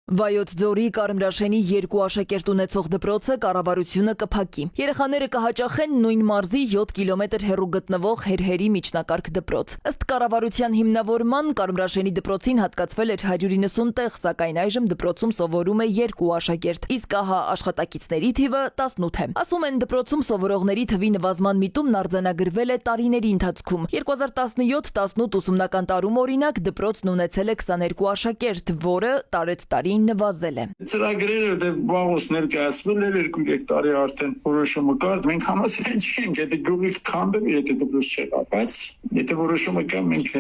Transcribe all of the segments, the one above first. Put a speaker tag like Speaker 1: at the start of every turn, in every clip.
Speaker 1: Վայոց ձորի Կարմրաշենի երկու աշակերտ ունեցող դպրոցը կառավարությունը կփակի։ Երեխաները կհաճախեն նույն մարզի 7 կիլոմետր հեռու գտնվող Հերհերի միջնակարգ դպրոց։ Ըստ կառավարության հիմնավորման Կարմրաշենի դպրոցին հատկացվել էր 190 տեղ, սակայն այժմ դպրոցում սովորում է 2 աշակերտ, իսկ ահա աշխատակիցների թիվը 18 է։ Ասում են դպրոցում սովորողների թվի նվազման միտումն արձանագրվել է տարիների ընթացքում։ 2017-18 ուսումնական տարում օրինակ դպրոցն ունեցել է 22 աշակերտ, որը տարեց տարի նվազել է։
Speaker 2: Ծրագրերը վաղուց ներկայացվել էր 2-3 տարի արդեն որոշումը կար, մենք համաձայն չենք, եթե գյուղի քանդվի, եթե դպրոց չէ, բայց եթե որոշումը կա, մենք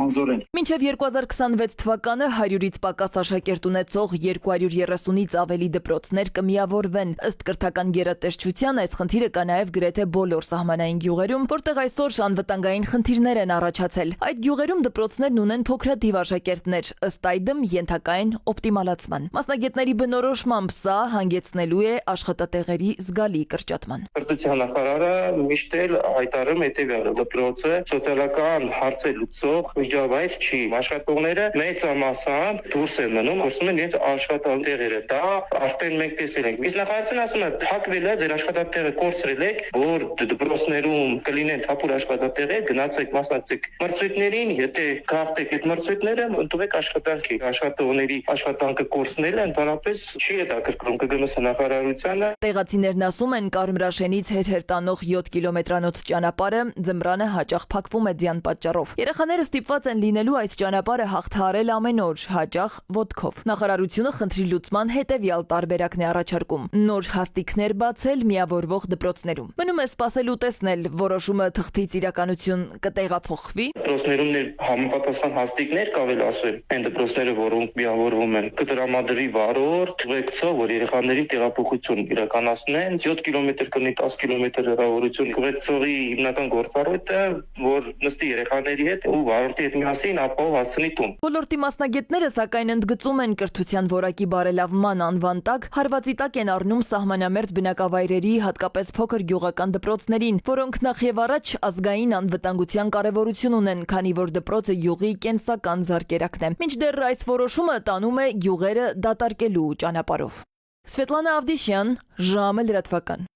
Speaker 2: անզոր ենք։
Speaker 1: Մինչև 2026 թվականը 100-ից պակաս աշակերտ ունեցող 230-ից ավելի դպրոցներ կմիավորվեն։ Ըստ կրթական գերատեսչության այս խնդիրը կա նաև գրեթե բոլոր սահմանային գյուղերում, որտեղ այսօր անվտանգային խնդիրներ են առաջացել։ Այդ գյուղերում դպրոցներն ունեն փոքրաթիվ աշակերտներ, ըստ այդմ ենթակա են օպտիմալացման։ Մասնագետների բնորոշմամբ սա հանգեցնելու է աշխատատեղերի զգալի կրճատման։
Speaker 3: Կրթության նախարարը միշտ էլ հայտարարում է հետևյալը. դպրոցը սոցիալական հարցեր լուծող միջավայր չի։ Աշխատողները մեծամասամբ դուրս են մնում, որսում են իրենց աշխատատեղերը։ Դա արդեն մենք տեսել ենք։ Իսկ նախարարությունը ասում է, փակվել է, ձեր աշխատատեղը կորցրել եք, որ դպրոցներում կլինեն թափուր աշխատատեղեր, գնացեք մասնակցեք մրցույթներին, եթե գաղթեք այդ մրցույթները, ընդունեք աշխատանքի։ Աշխատողների աշխատանքը կորցնելը ընդհանրապես չի հետաքրքրում ԿԳՄՍ նախարարությանը։
Speaker 1: Տեղացիներն ասում են, Կարմրաշենից Հերհեր տանող 7 կիլոմետրանոց ճանապարհը ձմռանը հաճախ փակվում է ձյան պատճառով։ Երեխաները ստիպված են լինելու այդ ճանապարհը հաղթահարել ամեն օր, հաճախ ոտքով։ Նախարարությունը խնդրի լուծման հետևյալ տարբերակն է առաջարկում՝ նոր հաստիքներ բացել միավորվող դպրոցներում։ Մնում է սպասել ու տեսնել, որոշումը թղթից իրականություն կտեղափոխվի։
Speaker 3: Դպրոցներում համապատասխան հաստիկներ կավել ասվել, այն դպրոցները, որոնք միավորվում են, կտրամադրի վարորդ, ուղեկցող, որ երեխաների տեղափոխություն իրականացնեն, 7 կիլոմետր կնի 10 կիլոմետր հեռավորություն, ուղեկցողի հիմնական գործառույթը, որ նստի երեխաների հետ ու վարորդի հետ միասին ապահով հասցնի տուն։
Speaker 1: Ոլորտի մասնագետները սակայն ընդգծում են կրթության որակի բարելավման անվան տակ հարվածի տակ են առնում սահմանամերձ բնակավայրերի, հատկապես փոքր գյուղական դպրոցներին, որոնք նախ եւ առաջ ազգային անվտանգության կարևորություն ունեն, քանի որ դպրոցը յուղի կենսական զարկերակն է։ Մինչդեռ այս որոշումը տանում է գյուղերը դատարկելու ճանապարհով։ Սվետլանա Ավդիշյան, ժամը լրատվական։